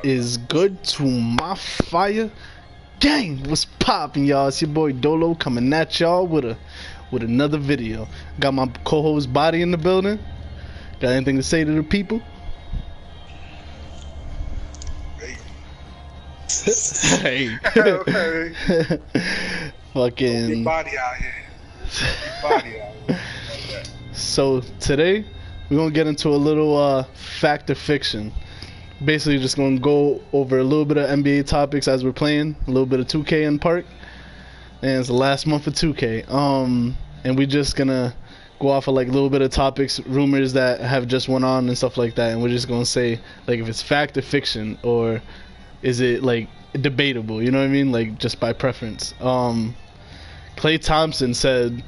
Is good to my fire gang. What's poppin', y'all? It's your boy Dolo coming at y'all with another video. Got my co-host Body in the building. Got anything to say to the people? Hey. Okay. Fucking Big body out here. Big body out here. So today we're gonna get into a little fact or fiction. Basically just gonna go over a little bit of NBA topics as we're playing, a little bit of 2K in park, and it's the last month of 2K. And we're just gonna go off of like a little bit of topics, rumors that have just went on and stuff like that, and we're just gonna say like if it's fact or fiction, or is it like debatable, you know what I mean, like just by preference. Klay Thompson said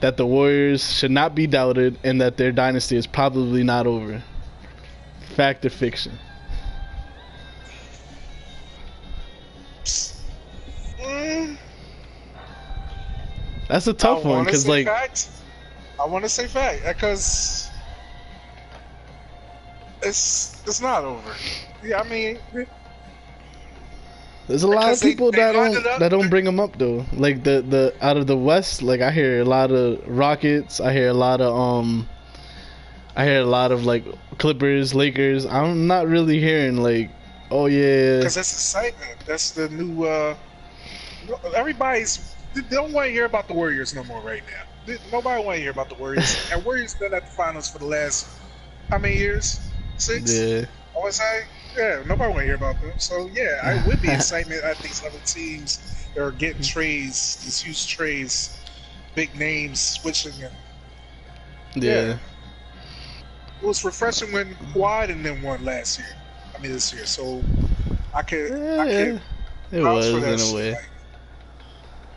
that the Warriors should not be doubted and that their dynasty is probably not over. Fact or fiction? That's a tough one because like fact. I want to say fact because it's not over. Yeah, I mean, there's a lot of people that don't bring them up though. Like the out of the West, like I hear a lot of Rockets. I hear a lot of like Clippers, Lakers. I'm not really hearing like, oh yeah. Because that's excitement. That's the new. Everybody's. They don't want to hear about the Warriors no more right now. Nobody want to hear about the Warriors. And Warriors been at the finals for the last how many years? 6. Yeah. I would say. Yeah, nobody want to hear about them. So yeah, I would be excitement at these other teams that are getting trades, these huge trades, big names switching, and yeah. It was refreshing when Kawhi and them won last year. I mean this year, so I could it was for that in a shit. way. Like,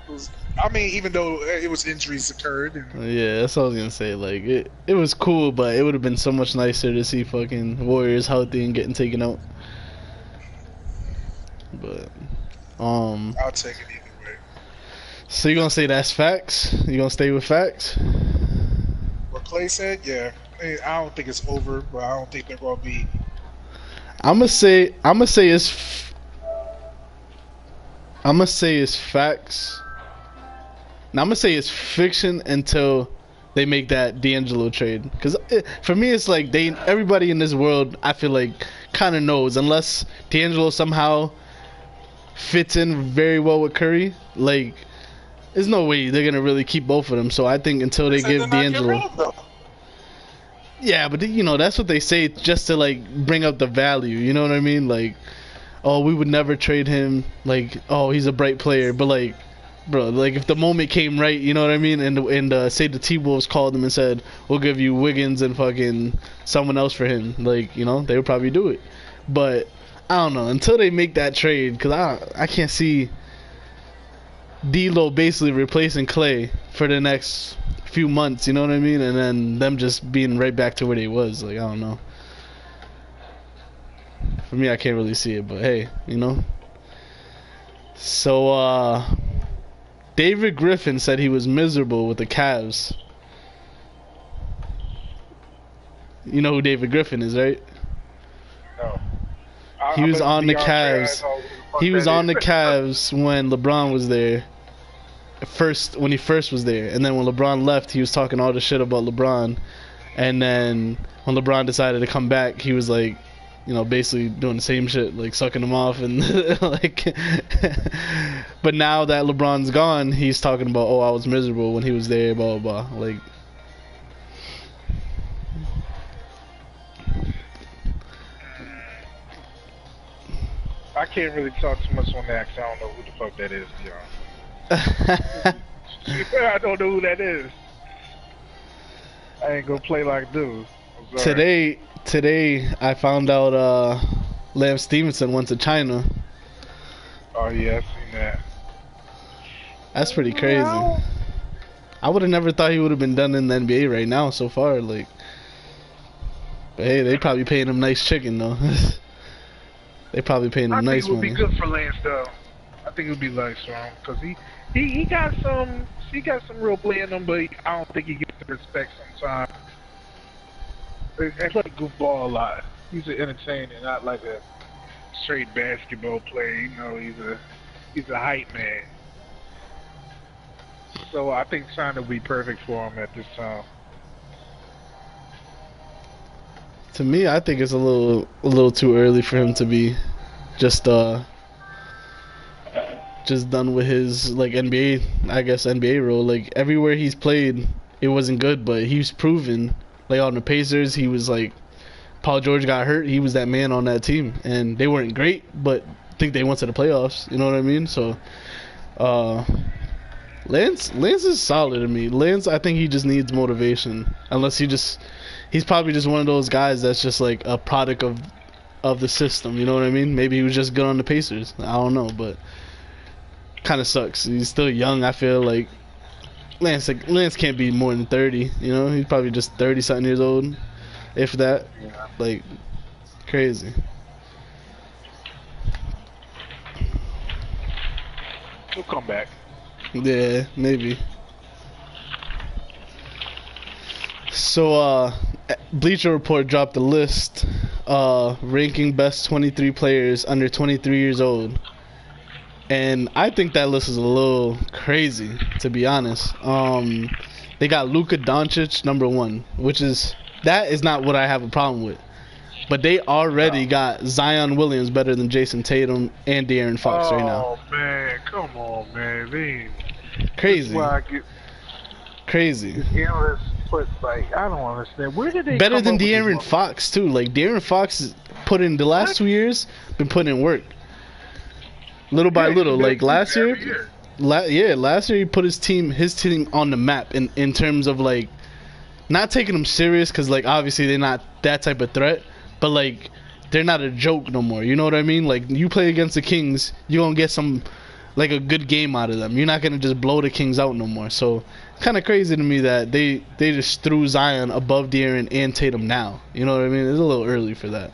it was, I mean, even though it was injuries occurred. And, yeah, that's what I was gonna say. Like it was cool, but it would have been so much nicer to see fucking Warriors healthy and getting taken out. But I'll take it either way. So you gonna say that's facts? You gonna stay with facts? What Klay said, yeah. I don't think it's over, but I don't think they're gonna be. I'ma say it's facts. Now I'm gonna say it's fiction until they make that D'Angelo trade. Cause for me it's like everybody in this world I feel like kind of knows, unless D'Angelo somehow fits in very well with Curry. Like there's no way they're gonna really keep both of them. So I think until they give D'Angelo. Yeah, but you know that's what they say just to like bring up the value. You know what I mean? Like, oh, we would never trade him. Like, oh, he's a bright player, but like, bro, like if the moment came right, you know what I mean? And say the T-Wolves called him and said, we'll give you Wiggins and fucking someone else for him. Like, you know, they would probably do it. But I don't know until they make that trade, because I can't see D'Lo basically replacing Klay for the next few months, you know what I mean? And then them just being right back to where they was. Like, I don't know. For me, I can't really see it, but hey, you know. So, David Griffin said he was miserable with the Cavs. You know who David Griffin is, right? No. He was on the Cavs. He was on the Cavs when LeBron was there. When he first was there, and then when LeBron left, he was talking all the shit about LeBron, and then when LeBron decided to come back, he was like, you know, basically doing the same shit, like sucking him off and like. But now that LeBron's gone, he's talking about, oh, I was miserable when he was there, blah blah blah. Like, I can't really talk too much on that because I don't know who the fuck that is, John. I don't know who that is. I ain't gonna play like dude. Today I found out Lance Stevenson went to China. Oh yeah, I've seen that. That's pretty crazy. I would have never thought he would have been done in the NBA right now so far. Like, but hey, they probably paying him nice chicken though. They probably paying him nice money. I think it would be good for Lance though. I think it would be nice for him because he got some real play in him, but I don't think he gets the respect sometimes. It's like a goofball a lot. He's an entertainer, not like a straight basketball player. You know, he's a hype man. So I think China will be perfect for him at this time. To me, I think it's a little too early for him to be just just done with his like NBA, I guess NBA role. Like everywhere he's played, it wasn't good, but he's proven. Like on the Pacers, he was like Paul George got hurt, he was that man on that team, and they weren't great, but I think they went to the playoffs. You know what I mean? So, Lance is solid to me. Lance, I think he just needs motivation. Unless he's probably just one of those guys that's just like a product of the system. You know what I mean? Maybe he was just good on the Pacers. I don't know, but kind of sucks. He's still young. I feel like Lance can't be more than 30. You know, he's probably just 30 something years old, if that. Yeah. Like crazy. He'll come back. Yeah, maybe. So, Bleacher Report dropped a list ranking best 23 players under 23 years old. And I think that list is a little crazy, to be honest. They got Luka Doncic number 1, that is not what I have a problem with. But they already got Zion Williams better than Jason Tatum and De'Aaron Fox right now. Oh man, come on, man. Crazy. Crazy. But like, I don't understand. Where did they better than De'Aaron Fox too? Like De'Aaron Fox put in the last 2 years, been putting in work. Little by little, like last year. Last year he put his team on the map in terms of like not taking them serious, because like obviously they're not that type of threat, but like they're not a joke no more. You know what I mean? Like you play against the Kings, you're gonna get some like a good game out of them. You're not gonna just blow the Kings out no more. So kind of crazy to me that they just threw Zion above De'Aaron and Tatum now. You know what I mean? It's a little early for that.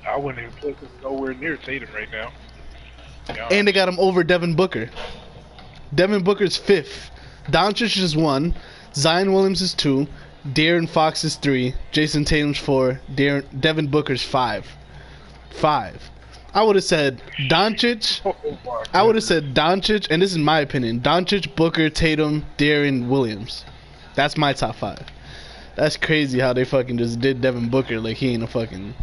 I wouldn't even put him nowhere near Tatum right now. Yeah. And they got him over Devin Booker. Devin Booker's 5th. Doncic is 1. Zion Williams is 2. De'Aaron Fox is 3. Jason Tatum's 4. Devin Booker's 5. I would have said Doncic. I would have said Doncic, and this is my opinion. Doncic, Booker, Tatum, De'Aaron, Williams. That's my top 5. That's crazy how they fucking just did Devin Booker like he ain't a fucking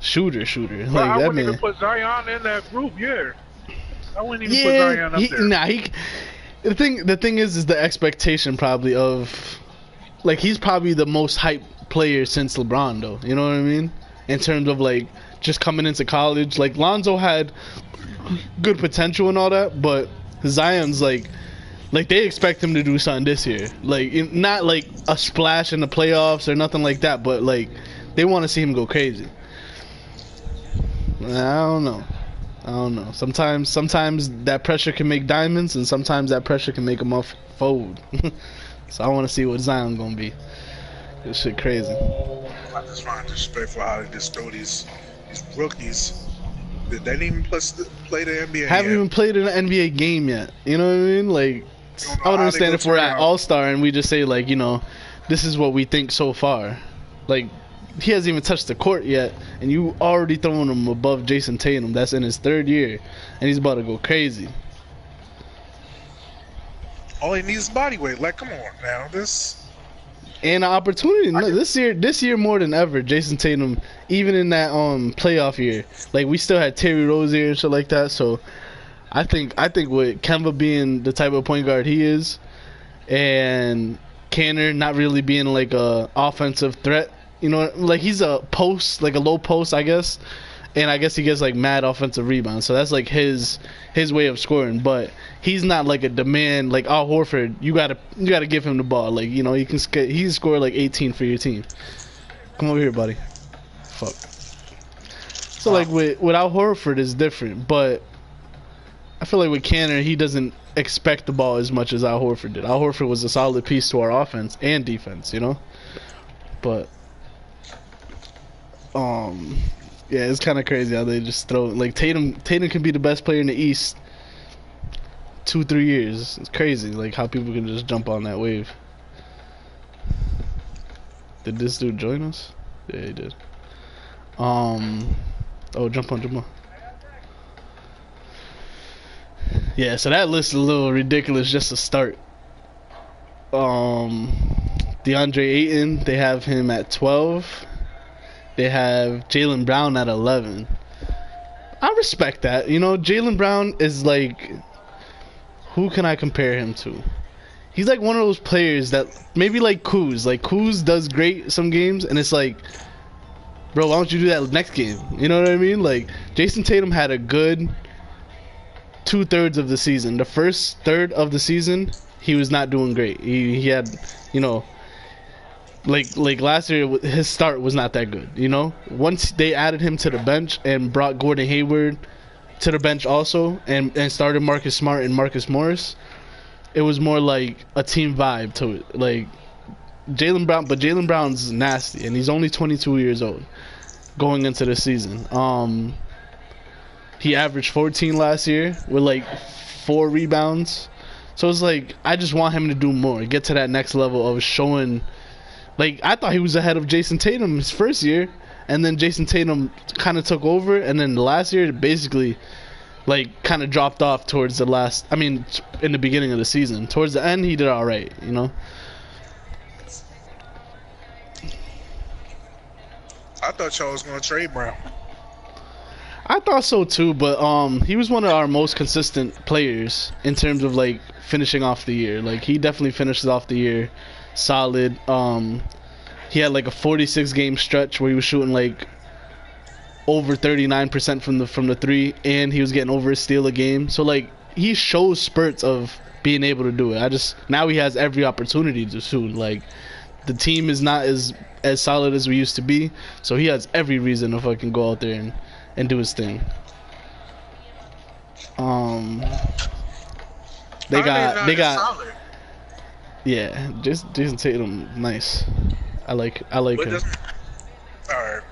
shooter. Like Well, I that wouldn't man. even put Zion in that group. Yeah, I wouldn't even put Zion up there. The thing is the expectation probably of, like, he's probably the most hyped player since LeBron though. You know what I mean? In terms of like just coming into college, like Lonzo had good potential and all that, but Zion's like they expect him to do something this year. Like not like a splash in the playoffs or nothing like that, but like they want to see him go crazy. I don't know. Sometimes that pressure can make diamonds, and sometimes that pressure can make them off fold. So I want to see what Zion gonna be. This shit crazy. I just find disrespectful how they just throw these rookies that didn't even play the NBA. Haven't even played in an NBA game yet. You know what I mean? Like, I would understand if we're at All-Star and we just say like, you know, this is what we think so far. Like, he hasn't even touched the court yet, and you already throwing him above Jason Tatum. That's in his 3rd year, and he's about to go crazy. All he needs is body weight. Like, come on now, and an opportunity this year more than ever. Jason Tatum, even in that playoff year, like we still had Terry Rozier and shit like that. So I think with Kemba being the type of point guard he is, and Kanter not really being like a offensive threat. You know, like he's a post, like a low post, I guess. And I guess he gets like mad offensive rebounds. So that's like his way of scoring. But he's not like a demand like Al Horford. You gotta give him the ball. Like, you know, he can score like 18 for your team. Come over here, buddy. Fuck. So like with Al Horford is different, but I feel like with Kanter he doesn't expect the ball as much as Al Horford did. Al Horford was a solid piece to our offense and defense, you know. But yeah, it's kind of crazy how they just throw like Tatum can be the best player in the East 2-3 years. It's crazy like how people can just jump on that wave. Did this dude join us? Yeah, he did. Oh, jump on, jump on. Yeah, so that list is a little ridiculous just to start. DeAndre Ayton, they have him at 12. They have Jaylen Brown at 11. I respect that. You know, Jaylen Brown is like, who can I compare him to? He's like one of those players that maybe like Kuz. Like Kuz does great some games, and it's like, bro, why don't you do that next game? You know what I mean? Like Jason Tatum had a good 2/3 of the season. The first third of the season, he was not doing great. He had, you know, like last year, his start was not that good. You know, once they added him to the bench and brought Gordon Hayward to the bench also, and started Marcus Smart and Marcus Morris, it was more like a team vibe to it. Like Jaylen Brown, but Jaylen Brown's nasty, and he's only 22 years old going into the season. He averaged 14 last year with like 4 rebounds. So it's like, I just want him to do more, get to that next level of showing. Like, I thought he was ahead of Jason Tatum his first year, and then Jason Tatum kind of took over, and then the last year basically like kind of dropped off towards the last. I mean, in the beginning of the season, towards the end he did all right, you know. I thought y'all was gonna trade Brown. I thought so too, but he was one of our most consistent players in terms of like finishing off the year. Like he definitely finishes off the year solid. He had like a 46 game stretch where he was shooting like over 39% from the three, and he was getting over a steal a game. So like he shows spurts of being able to do it. Now he has every opportunity to shoot. Like the team is not as solid as we used to be, so he has every reason to fucking go out there and do his thing. They got solid. Yeah, Jason Tatum, nice. I like him. Alright.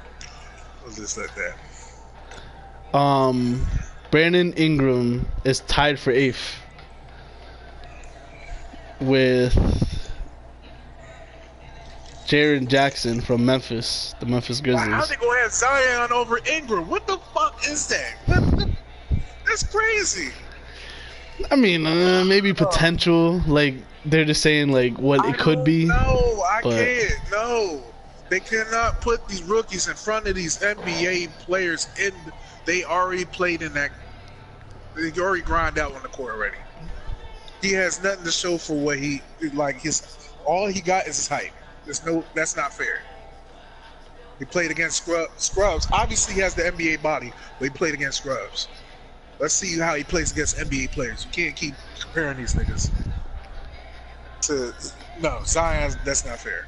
We'll just let that. Brandon Ingram is tied for 8th with Jaren Jackson from Memphis, the Memphis Grizzlies. How'd they go ahead Zion over Ingram? What the fuck is that? That's crazy. I mean, maybe potential. Like they're just saying like what it could be. No, I can't. No, they cannot put these rookies in front of these NBA players. They already played in that. They already grind out on the court already. He has nothing to show for what he like. All he got is his height. That's not fair. He played against scrubs. Obviously, he has the NBA body, but he played against scrubs. Let's see how he plays against NBA players. You can't keep comparing these niggas no, Zion. That's not fair.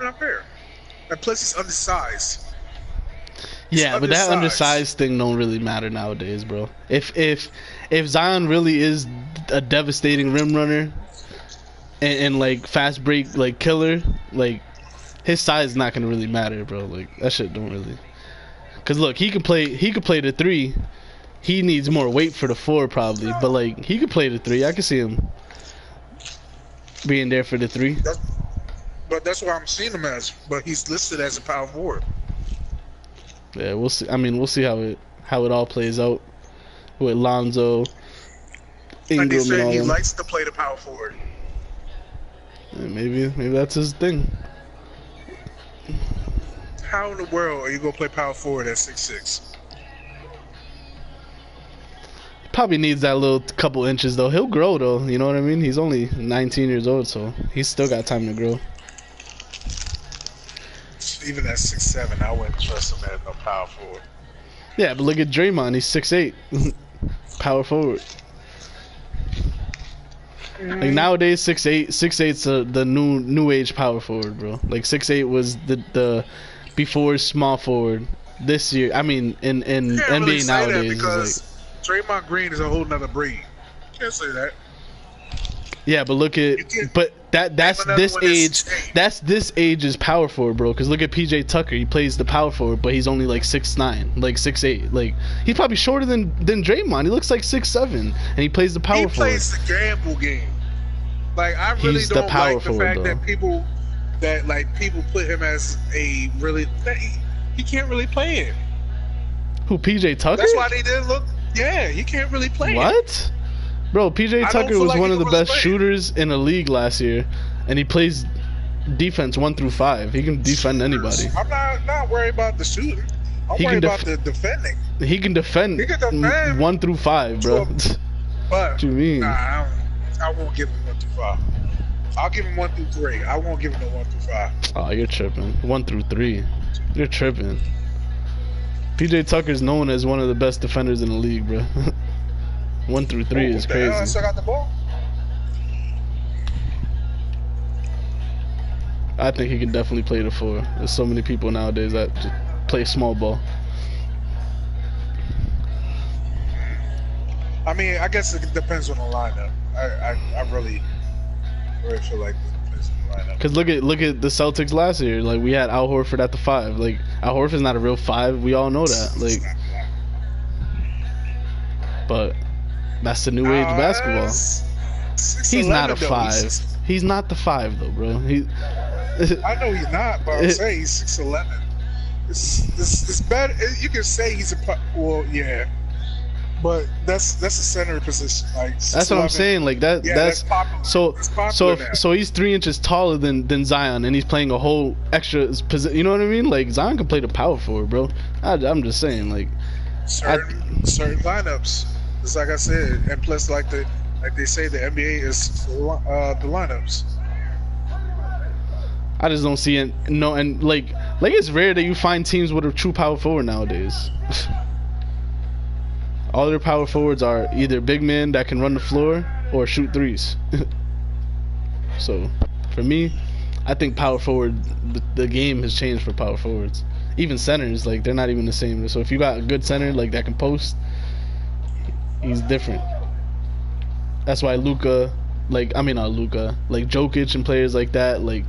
Not fair. And plus, he's undersized. Yeah, but that undersized thing don't really matter nowadays, bro. If Zion really is a devastating rim runner and like fast break like killer, like his size is not gonna really matter, bro. Like that shit don't really. Cause look, he could play the 3. He needs more weight for the 4 probably, but like he could play the 3. I could see him being there for the 3. But that's what I'm seeing him as. But he's listed as a power forward. Yeah, we'll see. I mean, we'll see how it all plays out with Lonzo, Ingram, and they said and all he them. likes to play the power forward. Yeah, maybe that's his thing. How in the world are you gonna play power forward at 6'6"? Probably needs that little couple inches though. He'll grow though. You know what I mean? He's only 19 years old, so he's still got time to grow. Even at 6'7", I wouldn't trust him as no power forward. Yeah, but look at Draymond. He's 6'8", power forward. Like nowadays, 6'8's the new age power forward, bro. Like 6'8 was the before small forward. This year, I mean, in NBA really nowadays, because like, Draymond Green is a whole nother breed. Can't say that. Yeah, but look at that's this age. That's this age's power forward, bro. Because look at PJ Tucker. He plays the power forward, but he's only like 6'9", like 6'8". Like he's probably shorter than Draymond. He looks like 6'7", and he plays the power forward. He plays the gamble game. Like I really don't like the fact that people put him as a really he can't really play it. Who, PJ Tucker? That's why they didn't look. Yeah, he can't really play. What? Bro, PJ Tucker was one of the best shooters in the league last year, and he plays defense 1 through 5. He can defend anybody. I'm not worried about the shooting. I'm worried about the defending. He can defend 1 through 5, bro. But what you mean? Nah, I won't give him 1 through 5. I'll give him 1 through 3. I won't give him no 1 through 5. Oh, you're tripping. 1 through 3. You're tripping. PJ Tucker's known as one of the best defenders in the league, bro. 1 through 3 is crazy. I still got the ball. I think he can definitely play the 4. There's so many people nowadays that just play small ball. I mean, I guess it depends on the lineup. I really feel like it depends on the lineup. Cause look at the Celtics last year. Like, we had Al Horford at the 5. Like, Al Horford's not a real 5. We all know that. Like, but that's the new age basketball. He's not a 5. He's not the 5 though, bro. I know he's not, but I'm saying he's 6'11". It's better. You can say he's yeah. But that's a center position. Like, that's what I'm saying. Like that. Yeah, that's popular. So he's 3 inches taller than Zion, and he's playing a whole extra position. You know what I mean? Like, Zion can play the power forward, bro. I'm just saying, like, certain lineups. It's like I said, and plus, like they say, the NBA is the lineups. I just don't see it. No, and like it's rare that you find teams with a true power forward nowadays. All their power forwards are either big men that can run the floor or shoot threes. So, for me, I think power forward, the game has changed for power forwards. Even centers, like, they're not even the same. So if you got a good center like that can post, he's different. That's why Luka, like Jokic and players like that, like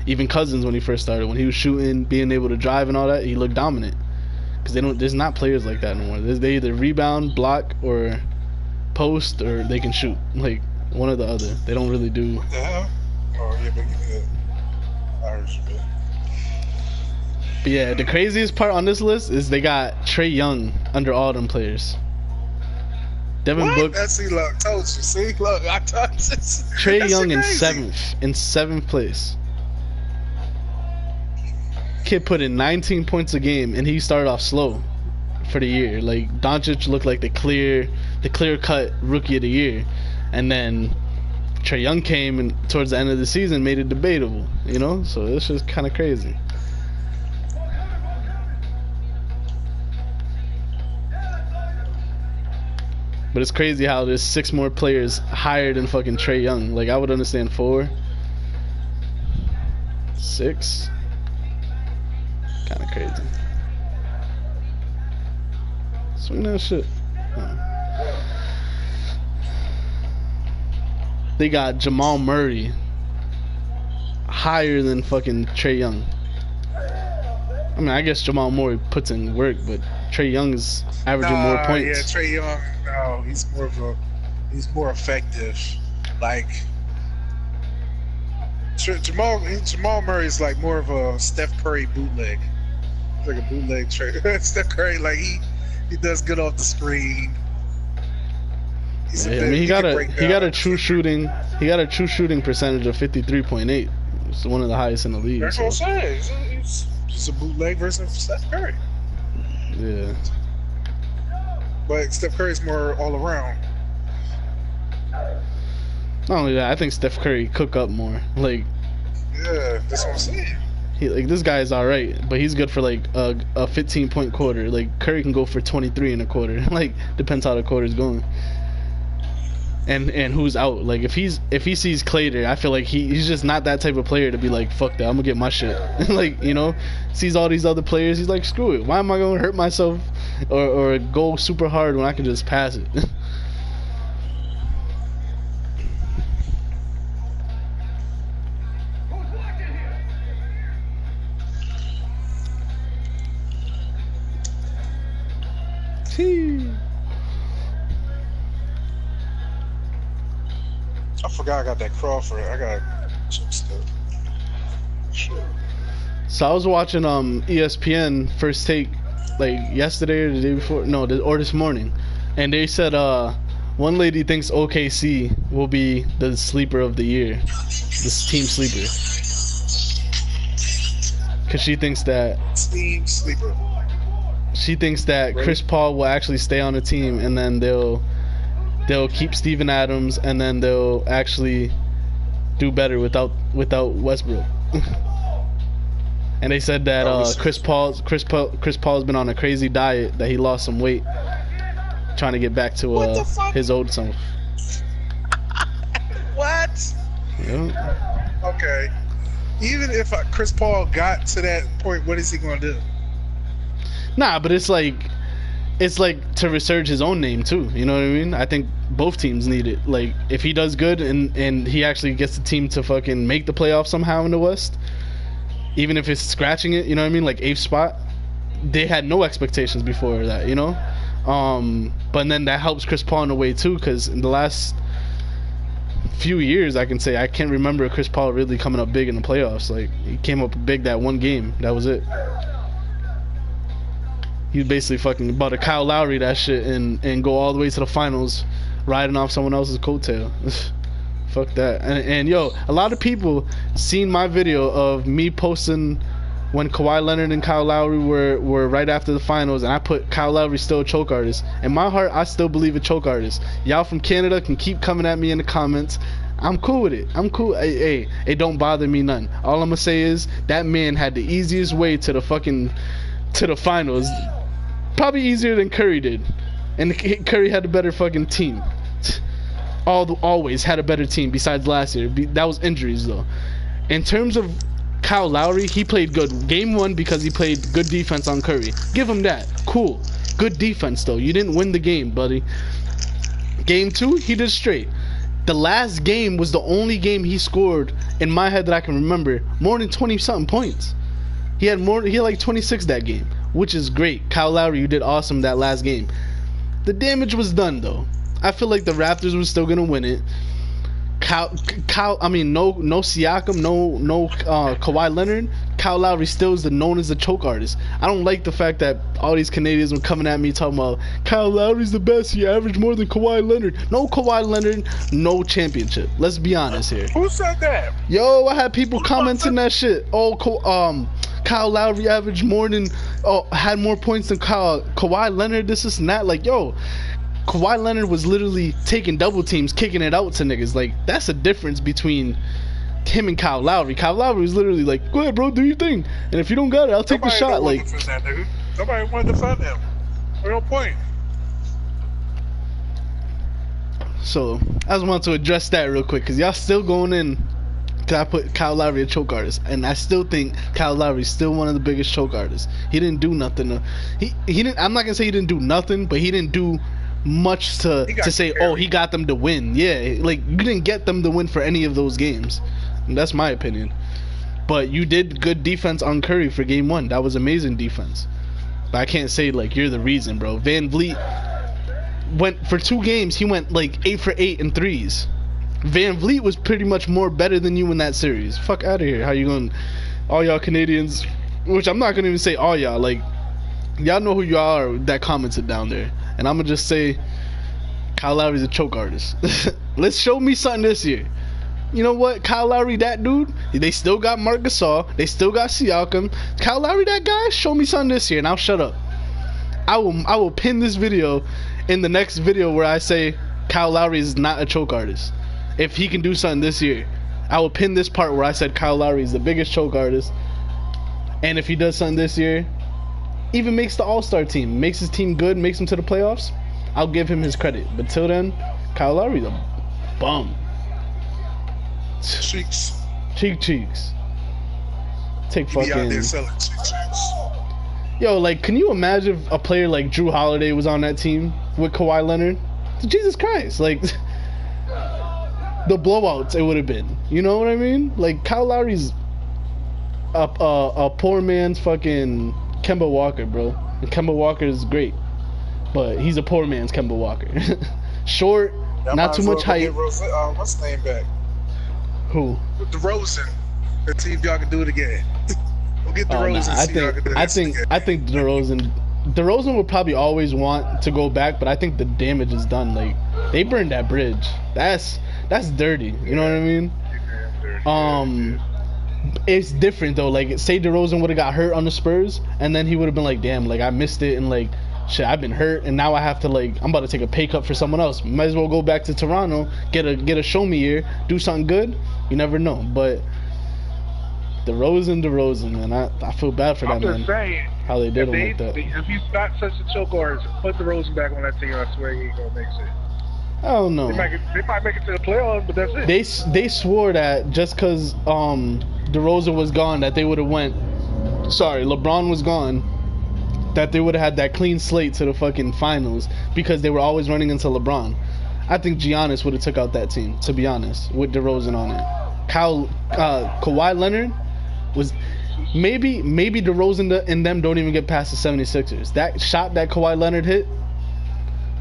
even Cousins when he first started, when he was shooting, being able to drive and all that, he looked dominant. Because there's not players like that anymore. They either rebound, block, or post, or they can shoot. Like, one or the other. They don't really do. What the hell? Oh, yeah, but you Irish, man. But yeah, the craziest part on this list is they got Trae Young under all them players. Devin Booker. See, look, told you. See, look, I told you. Trae Young in seventh place. Kid put in 19 points a game, and he started off slow for the year. Like, Doncic looked like the clear-cut rookie of the year, and then Trae Young came and towards the end of the season made it debatable. You know, so it's just kind of crazy. But it's crazy how there's 6 more players higher than fucking Trae Young. Like, I would understand 4, 6. Kind of crazy. Swing that shit. They got Jamal Murray higher than fucking Trae Young. I mean, I guess Jamal Murray puts in work, but Trae Young is averaging more points. Yeah, Trae Young. No, he's more effective. Like, Jamal Murray is like more of a Steph Curry bootleg. It's like a bootleg Trae. Steph Curry, like he does good off the screen. Yeah, I mean, he got a true shooting percentage of 53.8. It's one of the highest in the league. That's what I'm saying. He's a bootleg version of Steph Curry. Yeah. But Steph Curry's more all around. Not only that, I think Steph Curry cook up more. Like, yeah, that's what I'm saying. This guy is alright, but he's good for like a 15-point quarter. Like, Curry can go for 23 in a quarter. Like, depends how the quarter's going. And who's out. Like, if he sees Clay there, I feel like he's just not that type of player to be like, fuck that, I'm gonna get my shit. Like, you know, sees all these other players, he's like, screw it. Why am I gonna hurt myself or go super hard when I can just pass it? I forgot I got that Crawford. I got some stuff. Sure. So I was watching ESPN First Take, like yesterday or the day before, no, or this morning, and they said one lady thinks OKC will be the sleeper of the year, this team sleeper, because she thinks that Team sleeper. Chris Paul will actually stay on the team, and then they'll keep Steven Adams, and then they'll actually do better without Westbrook. And they said that Chris Paul's been on a crazy diet, that he lost some weight trying to get back to his old self. What? Yeah. Okay. Even if Chris Paul got to that point, what is he gonna do? Nah, but it's like to resurge his own name too. You know what I mean? I think both teams need it. Like, if he does good and he actually gets the team to fucking make the playoffs somehow in the West, even if it's scratching it, you know what I mean? Like 8th spot, they had no expectations before that, you know. But then that helps Chris Paul in a way too, because in the last few years, I can say I can't remember Chris Paul really coming up big in the playoffs. Like, he came up big that one game. That was it. He basically fucking about to Kyle Lowry that shit and go all the way to the finals, riding off someone else's coattail. Fuck that. And yo, a lot of people seen my video of me posting when Kawhi Leonard and Kyle Lowry were right after the finals, and I put Kyle Lowry still a choke artist. In my heart, I still believe a choke artist. Y'all from Canada can keep coming at me in the comments. I'm cool with it. I'm cool. Hey, it don't bother me none. All I'm gonna say is that man had the easiest way to the finals. Probably easier than Curry did. And Curry had a better fucking team. Always had a better team besides last year. That was injuries though. In terms of Kyle Lowry, he played good. Game 1 because he played good defense on Curry. Give him that. Cool. Good defense though. You didn't win the game, buddy. Game 2, he did straight. The last game was the only game he scored in my head that I can remember more than 20 something points. He had like 26 that game, which is great. Kyle Lowry, you did awesome that last game. The damage was done though. I feel like the Raptors were still gonna win it. No Siakam, no Kawhi Leonard. Kyle Lowry still is known as the choke artist. I don't like the fact that all these Canadians were coming at me talking about Kyle Lowry's the best. He averaged more than Kawhi Leonard. No Kawhi Leonard, no championship. Let's be honest here. Who said that? Yo, I had people commenting that shit. Oh, Kyle Lowry averaged had more points than Kawhi Leonard. This and that. Like, yo, Kawhi Leonard was literally taking double teams, kicking it out to niggas. Like, that's a difference between him and Kyle Lowry. Kyle Lowry was literally like, go ahead, bro, do your thing. And if you don't got it, I'll take the shot. Like, nobody wanted to defend him. Real point. So, I just wanted to address that real quick, because y'all still going in. I put Kyle Lowry a choke artist, and I still think Kyle Lowry is still one of the biggest choke artists. He didn't do nothing. He didn't. I'm not gonna say he didn't do nothing, but he didn't do much to say, oh, he got them to win. Yeah, like, you didn't get them to win for any of those games. And that's my opinion. But you did good defense on Curry for game 1. That was amazing defense. But I can't say like you're the reason, bro. Van Vliet went for 2 games. He went like 8 for 8 in threes. Van Vliet was pretty much more better than you in that series. Fuck out of here. How you going? All y'all Canadians, which I'm not gonna even say all y'all. Like, y'all know who you are that commented down there. And I'm gonna just say, Kyle Lowry's a choke artist. Let's show me something this year. You know what? Kyle Lowry, that dude. They still got Marc Gasol. They still got Siakam. Kyle Lowry, that guy. Show me something this year, and I'll shut up. I will pin this video in the next video where I say Kyle Lowry is not a choke artist. If he can do something this year, I will pin this part where I said Kyle Lowry is the biggest choke artist. And if he does something this year, even makes the All-Star team, makes his team good, makes him to the playoffs, I'll give him his credit. But till then, Kyle Lowry's a bum. Cheeks. Cheeks. Take fucking. Out there selling cheeks. Yo, like, can you imagine if a player like Drew Holiday was on that team with Kawhi Leonard? Jesus Christ, like, the blowouts it would have been. You know what I mean? Like, Kyle Lowry's a poor man's fucking Kemba Walker, bro. And Kemba Walker is great, but he's a poor man's Kemba Walker. Short, not too much height. What's the name back? Who? DeRozan. Let's see if y'all can do it again. We'll get DeRozan. I think DeRozan DeRozan would probably always want to go back, but I think the damage is done. Like they burned that bridge. That's dirty. You know what I mean? It's different though. Like say DeRozan would have got hurt on the Spurs, and then he would have been like, damn, like I missed it, and like shit, I've been hurt, and now I have to like I'm about to take a pay cut for someone else. Might as well go back to Toronto, get a show me year, do something good. You never know, but. DeRozan, man. I feel bad for that man. I'm just saying. How they did him like that. If he's not such a choke artist, put DeRozan back on that team. I swear he ain't gonna make it. I don't know. They might make it to the playoffs, but that's it. They swore that just because DeRozan was gone, that they would have went. Sorry, LeBron was gone. That they would have had that clean slate to the fucking finals because they were always running into LeBron. I think Giannis would have took out that team, to be honest, with DeRozan on it. Kawhi Leonard was maybe DeRozan and them don't even get past the 76ers. That shot that Kawhi Leonard hit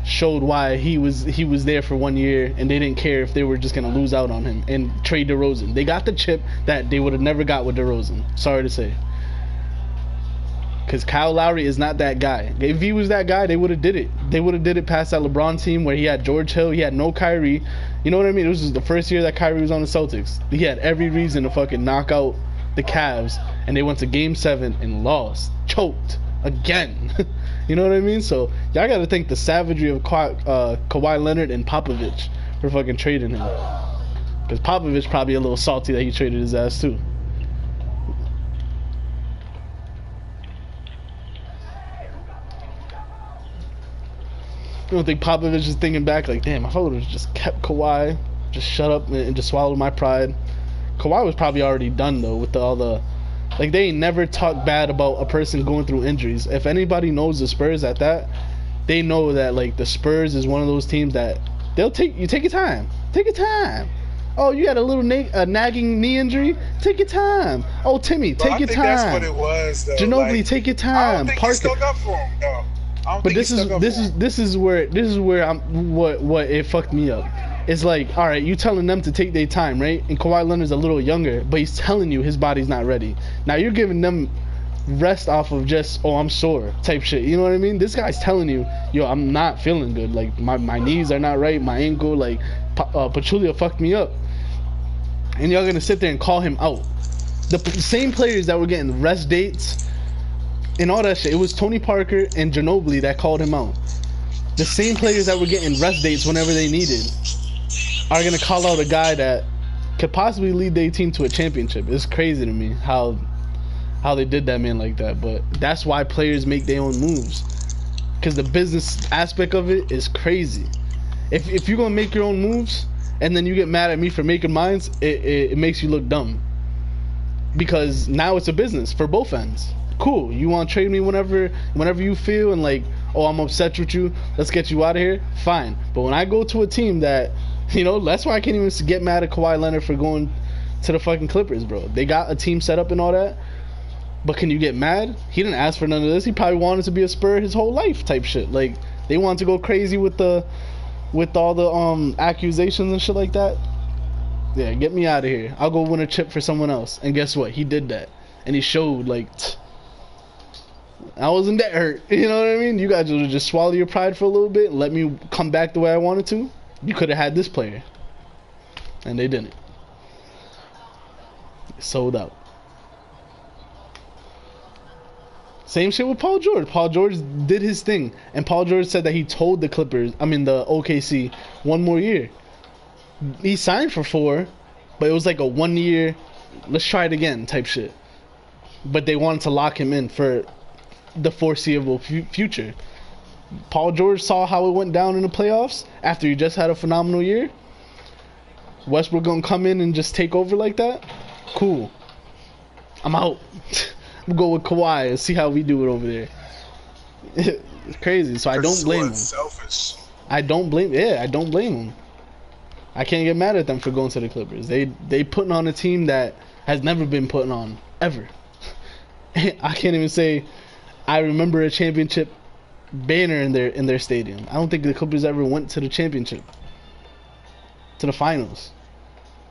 showed why he was there for 1 year, and they didn't care if they were just gonna lose out on him and trade DeRozan. They got the chip that they would have never got with DeRozan. Sorry to say, because Kyle Lowry is not that guy. If he was that guy, they would have did it. They would have did it past that LeBron team where he had George Hill, he had no Kyrie. You know what I mean? It was just the first year that Kyrie was on the Celtics. He had every reason to fucking knock out the Cavs, and they went to Game 7 and lost, choked again. You know what I mean? So y'all got to thank the savagery of Kawhi Leonard and Popovich for fucking trading him, because Popovich probably a little salty that he traded his ass too. I don't think Popovich is thinking back like, damn, if I would have just kept Kawhi, just shut up and just swallowed my pride. Kawhi was probably already done though with all the, like they ain't never talk bad about a person going through injuries. If anybody knows the Spurs at that, they know that like the Spurs is one of those teams that they'll take your time. Take your time. Oh, you had a little nagging knee injury? Take your time. Oh, Timmy, take your time. That's what it was though. Ginobili, take your time. I don't think he stuck up for him though. But this is where I'm what it fucked me up. It's like, all right, you telling them to take their time, right? And Kawhi Leonard's a little younger, but he's telling you his body's not ready. Now you're giving them rest off of just, oh, I'm sore type shit. You know what I mean? This guy's telling you, yo, I'm not feeling good. Like my knees are not right, my ankle, like Pachulia fucked me up. And y'all gonna sit there and call him out. The same players that were getting rest dates and all that shit. It was Tony Parker and Ginobili that called him out. The same players that were getting rest dates whenever they needed are gonna call out a guy that could possibly lead their team to a championship. It's crazy to me how they did that man like that. But that's why players make their own moves, because the business aspect of it is crazy. If you're gonna make your own moves and then you get mad at me for making mine, it makes you look dumb, because now it's a business for both ends. Cool, you want to trade me whenever you feel, and like, oh, I'm upset with you, let's get you out of here, fine. But when I go to a team that, you know, that's why I can't even get mad at Kawhi Leonard for going to the fucking Clippers, bro. They got a team set up and all that, but can you get mad? He didn't ask for none of this. He probably wanted to be a Spur his whole life type shit. Like, they wanted to go crazy with all the accusations and shit like that. Yeah, get me out of here. I'll go win a chip for someone else. And guess what? He did that, and he showed like, I wasn't that hurt. You know what I mean? You guys would just swallow your pride for a little bit and let me come back the way I wanted to. You could have had this player, and they didn't. Sold out. Same shit with Paul George. Paul George did his thing, and Paul George said that he told the OKC, 1 more year. He signed for 4, but it was like a 1 year, let's try it again type shit. But they wanted to lock him in for the foreseeable future. Paul George saw how it went down in the playoffs after he just had a phenomenal year. Westbrook gonna come in and just take over like that? Cool. I'm out. We'll go with Kawhi and see how we do it over there. It's crazy. So I don't blame him. Selfish. I don't blame him. I can't get mad at them for going to the Clippers. They putting on a team that has never been put on ever. I can't even say I remember a championship banner in their stadium. I don't think the Clippers ever went to the championship, to the finals.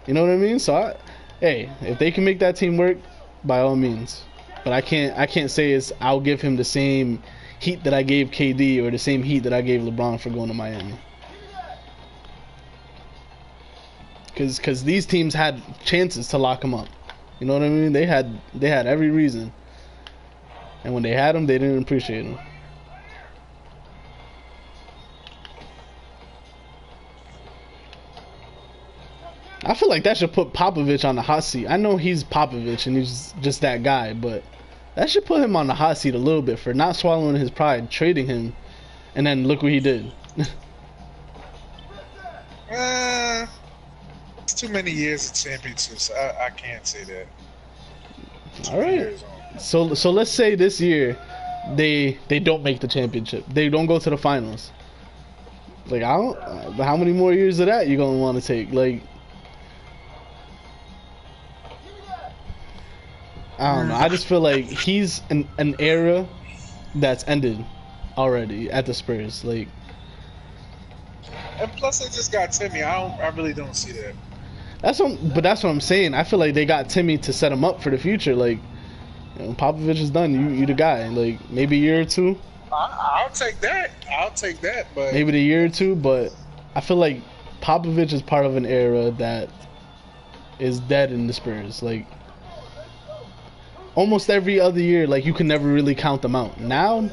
You know what I mean? So hey, if they can make that team work, by all means. But I can't say I'll give him the same heat that I gave KD or the same heat that I gave LeBron for going to Miami. Because these teams had chances to lock him up. You know what I mean? They had every reason. And when they had him, they didn't appreciate him. I feel like that should put Popovich on the hot seat. I know he's Popovich and he's just that guy, but that should put him on the hot seat a little bit for not swallowing his pride, trading him, and then look what he did. It's too many years of championships. I can't say that. All right. So let's say this year they don't make the championship. They don't go to the finals. Like how many more years of that you gonna want to take? Like I don't know. I just feel like he's an era that's ended already at the Spurs. Like, and plus they just got Timmy. I really don't see that. That's what I'm saying. I feel like they got Timmy to set him up for the future. Like, you know, Popovich is done. You the guy. Like maybe a year or two. I'll take that. But maybe the year or two. But I feel like Popovich is part of an era that is dead in the Spurs. Like almost every other year, like you can never really count them out. Now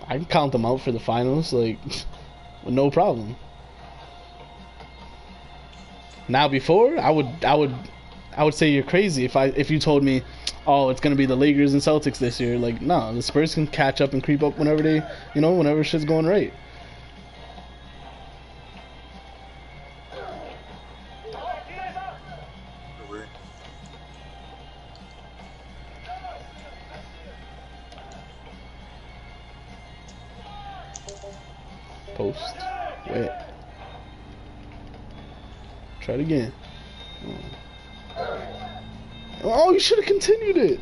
I can count them out for the finals, like with no problem. Now before, I would say you're crazy if you told me, oh, it's gonna be the Lakers and Celtics this year. Like, no, the Spurs can catch up and creep up whenever whenever shit's going right. Post. Wait. Try it again. Oh, you should have continued it.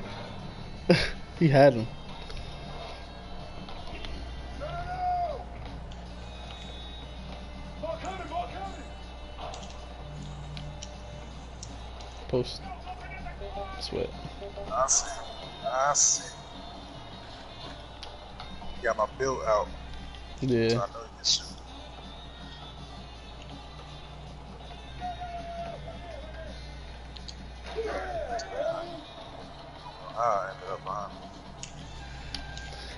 He had him. Post. Sweat. I see. Got my build out. Yeah. So I know you can shoot. I ended up behind.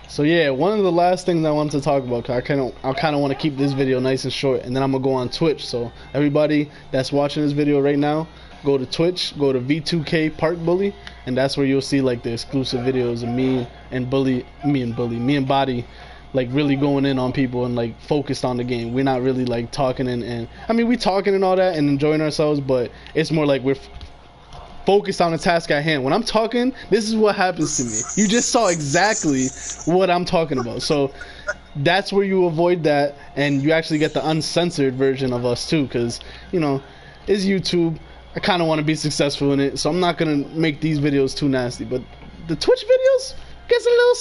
So yeah, one of the last things I wanted to talk about, cause I kind of want to keep this video nice and short, and then I'm gonna go on Twitch. So everybody that's watching this video right now, go to Twitch, go to V2K Park Bully, and that's where you'll see like the exclusive videos of me and Body, like really going in on people and like focused on the game. We're not really like talking and I mean we talking and all that and enjoying ourselves, but it's more like we're focused on the task at hand. When I'm talking, this is what happens to me. You just saw exactly what I'm talking about. So that's where you avoid that, and you actually get the uncensored version of us too, because you know it's YouTube. I kind of want to be successful in it, so I'm not gonna make these videos too nasty. But the Twitch videos gets a little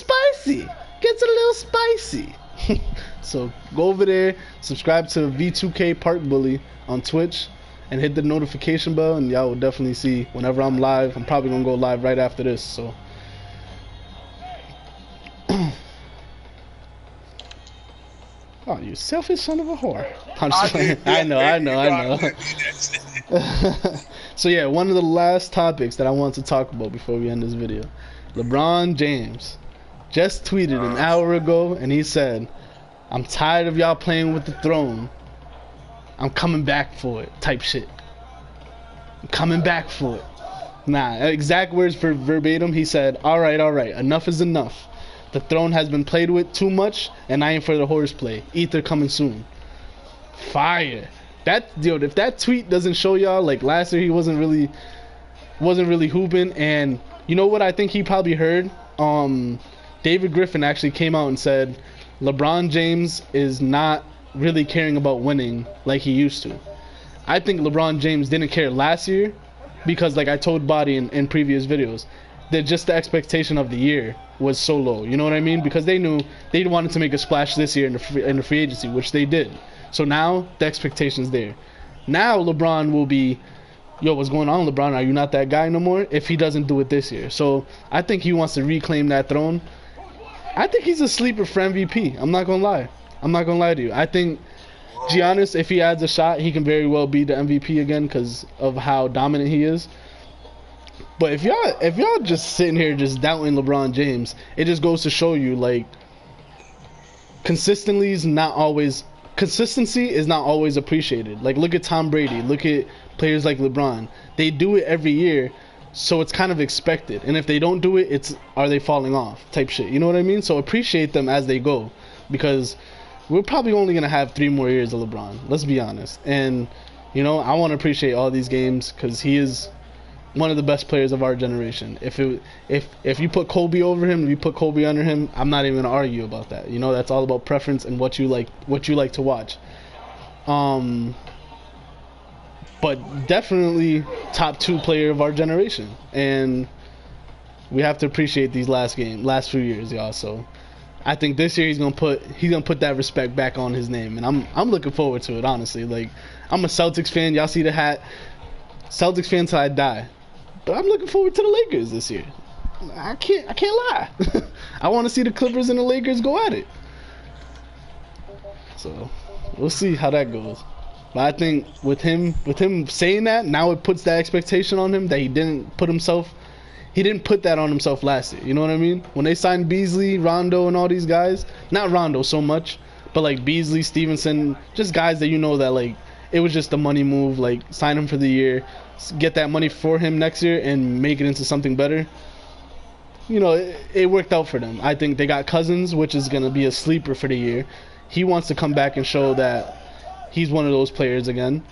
spicy. So go over there, subscribe to V2K Park Bully on Twitch, and hit the notification bell, and y'all will definitely see whenever I'm live. I'm probably gonna go live right after this. So oh, you selfish son of a whore. I'm just playing. I know. So yeah, one of the last topics that I want to talk about before we end this video. LeBron James just tweeted an hour ago, and he said, "I'm tired of y'all playing with the throne. I'm coming back for it," type shit. I'm coming back for it. Nah, exact words for verbatim. He said, all right, enough is enough. The throne has been played with too much, and I ain't for the horseplay. Ether coming soon. Fire. If that tweet doesn't show y'all, like last year he wasn't really hooping, and you know what I think he probably heard? David Griffin actually came out and said LeBron James is not really caring about winning like he used to. I think LeBron James didn't care last year because, like I told Body in previous videos, that just the expectation of the year was so low. You know what I mean? Because they knew they wanted to make a splash this year in the free agency, which they did. So now the expectation's there. Now LeBron will be, yo, what's going on, LeBron? Are you not that guy no more? If he doesn't do it this year. So I think he wants to reclaim that throne. I think he's a sleeper for MVP. I'm not gonna lie. I'm not gonna lie to you. I think Giannis, if he adds a shot, he can very well be the MVP again because of how dominant he is. But if y'all just sitting here just doubting LeBron James, it just goes to show you like consistency is not always appreciated. Like look at Tom Brady, look at players like LeBron. They do it every year, so it's kind of expected. And if they don't do it, it's are they falling off type shit. You know what I mean? So appreciate them as they go, because we're probably only gonna have 3 more years of LeBron. Let's be honest. And you know, I want to appreciate all these games because he is one of the best players of our generation. If you put Kobe over him, if you put Kobe under him, I'm not even gonna argue about that. You know, that's all about preference and what you like to watch. But definitely top 2 player of our generation, and we have to appreciate these last few years, y'all. So I think this year he's gonna put that respect back on his name, and I'm looking forward to it, honestly. Like, I'm a Celtics fan. Y'all see the hat. Celtics fan till I die. But I'm looking forward to the Lakers this year. I can't lie. I want to see the Clippers and the Lakers go at it. So we'll see how that goes. But I think with him saying that, now it puts that expectation on him that he didn't put that on himself last year. You know what I mean? When they signed Beasley, Rondo, and all these guys, not Rondo so much, but like Beasley, Stevenson, just guys that you know that like it was just a money move. Like sign him for the year, get that money for him next year, and make it into something better. You know, it worked out for them. I think they got Cousins, which is gonna be a sleeper for the year. He wants to come back and show that he's one of those players again.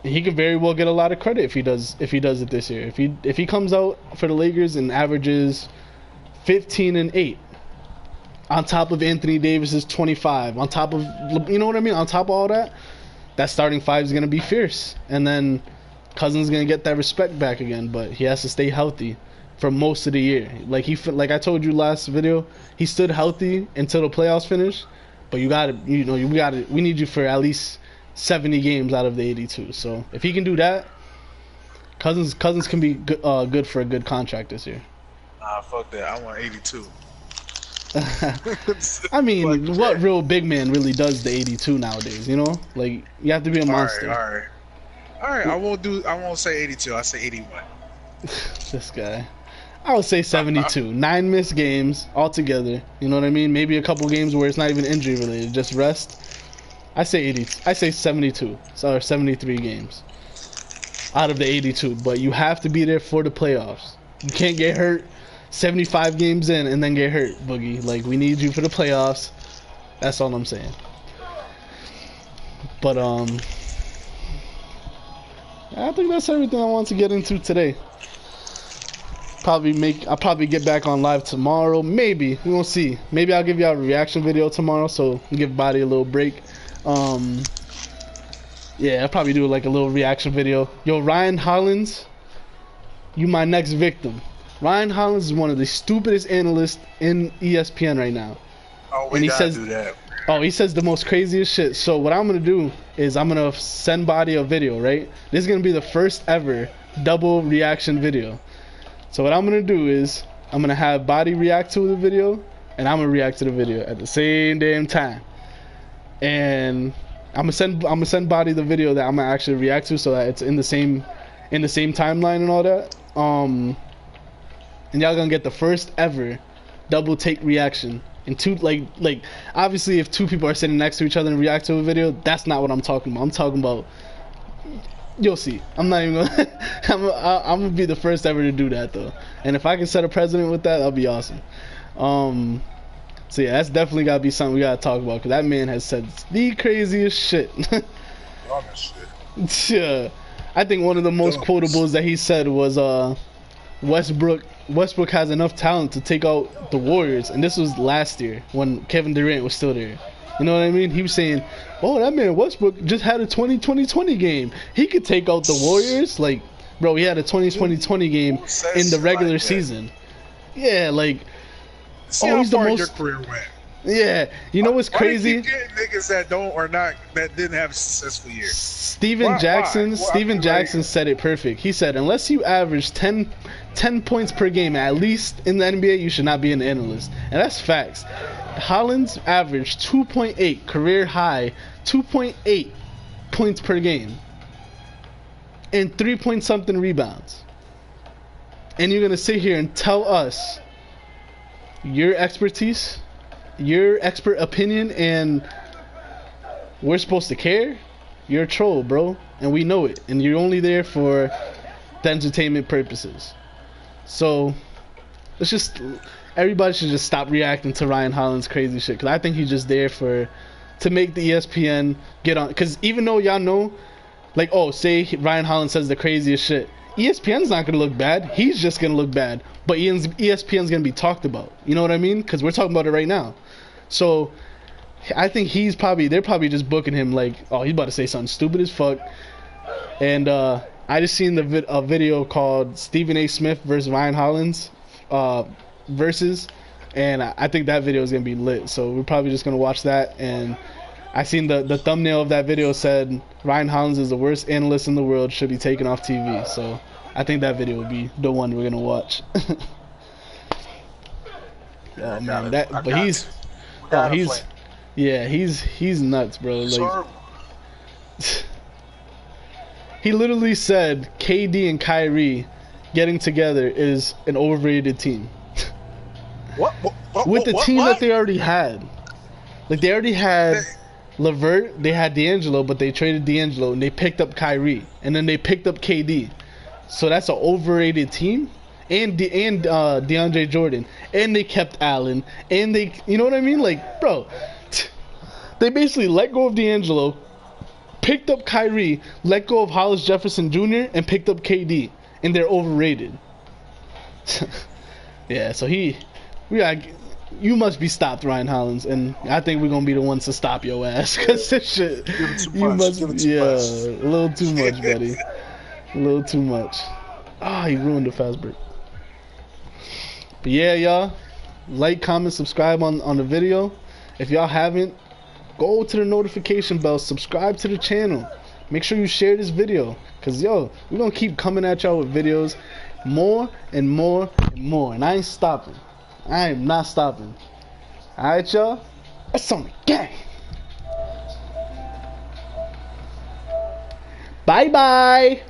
He could very well get a lot of credit if he does it this year. If he comes out for the Lakers and averages 15 and 8 on top of Anthony Davis's 25, on top of, you know what I mean, on top of all that, that starting 5 is going to be fierce. And then Cousins is going to get that respect back again, but he has to stay healthy for most of the year. Like I told you last video, he stood healthy until the playoffs finished, but we need you for at least 70 games out of the 82. So if he can do that, Cousins can be good for a good contract this year. Nah, fuck that. I want 82. I mean, what real big man really does the 82 nowadays? You know, like you have to be a monster. All right. I won't say 82. I'll say 81. This guy. I would say 72. 9 missed games altogether. You know what I mean? Maybe a couple games where it's not even injury related, just rest. I say 80. I say 72. So 73 games out of the 82. But you have to be there for the playoffs. You can't get hurt 75 games in and then get hurt, Boogie. Like, we need you for the playoffs. That's all I'm saying. But I think that's everything I want to get into today. I'll probably get back on live tomorrow. Maybe. We won't see. Maybe I'll give y'all a reaction video tomorrow, so give body a little break. Yeah, I'll probably do like a little reaction video. Yo, Ryan Hollins, you my next victim. Ryan Hollins is one of the stupidest analysts in ESPN right now. Oh, we gotta do that. Oh, he says the most craziest shit. So what I'm gonna do is I'm gonna send body a video, right? This is gonna be the first ever double reaction video. So what I'm gonna do is I'm gonna have body react to the video, and I'm gonna react to the video at the same damn time. And I'm gonna send body the video that I'm gonna actually react to, so that it's in the same timeline and all that. And y'all gonna get the first ever double take reaction. And two, like obviously if 2 people are sitting next to each other and react to a video, that's not what I'm talking about. I'm talking about, you'll see. I'm not even gonna I'm gonna be the first ever to do that though. And if I can set a precedent with that, that'll be awesome. So yeah, that's definitely gotta be something we gotta talk about, because that man has said the craziest shit. Yeah, I think one of the most quotables that he said was Westbrook has enough talent to take out the Warriors, and this was last year when Kevin Durant was still there. You know what I mean? He was saying, oh, that man Westbrook just had a 20-20-20 game. He could take out the Warriors. Like, bro, he had a 20-20-20 game in the regular season. Yeah, like, oh, he's the most. Your career went. Yeah, you know what's crazy? Why do you keep getting niggas that didn't have a successful year? Steven Jackson said it perfect. He said, unless you average 10 10 points per game at least in the NBA, you should not be an analyst. And that's facts. Hollins averaged 2.8 career high, 2.8 points per game, and 3 point something rebounds. And you're gonna sit here and tell us your expertise, your expert opinion, and we're supposed to care? You're a troll, bro, and we know it. And you're only there for the entertainment purposes. So let's just, everybody should just stop reacting to Ryan Hollins' crazy shit, because I think he's just there to make the ESPN get on. Because even though y'all know, like, oh, say Ryan Hollins says the craziest shit, ESPN's not gonna look bad. He's just gonna look bad, but ESPN's gonna be talked about. You know what I mean? Because we're talking about it right now. So I think they're probably just booking him like, oh, he's about to say something stupid as fuck. And I just seen a video called Stephen A. Smith versus Ryan Hollins versus, and I think that video is gonna be lit. So we're probably just gonna watch that. And I seen the thumbnail of that video said Ryan Hollins is the worst analyst in the world, should be taken off TV. So I think that video will be the one we're gonna watch. Oh man, he's nuts, bro. Like, he literally said KD and Kyrie getting together is an overrated team. With the team that they already had. Like, they already had LeVert, they had D'Angelo, but they traded D'Angelo and they picked up Kyrie, and then they picked up KD. So that's an overrated team. And DeAndre Jordan, and they kept Allen, and they, you know what I mean? Like, bro, they basically let go of D'Angelo, picked up Kyrie, let go of Hollis Jefferson Jr., and picked up KD, and they're overrated. Yeah, so you must be stopped, Ryan Hollins, and I think we're gonna be the ones to stop your ass, cause this shit, a little too much, buddy, a little too much. Ah, he ruined the fast break. But yeah, y'all, like, comment, subscribe on the video. If y'all haven't, go to the notification bell, subscribe to the channel. Make sure you share this video, cause yo, we're gonna keep coming at y'all with videos, more and more and more, and I ain't stopping. I am not stopping. Alright, y'all, that's on the gang. Bye bye.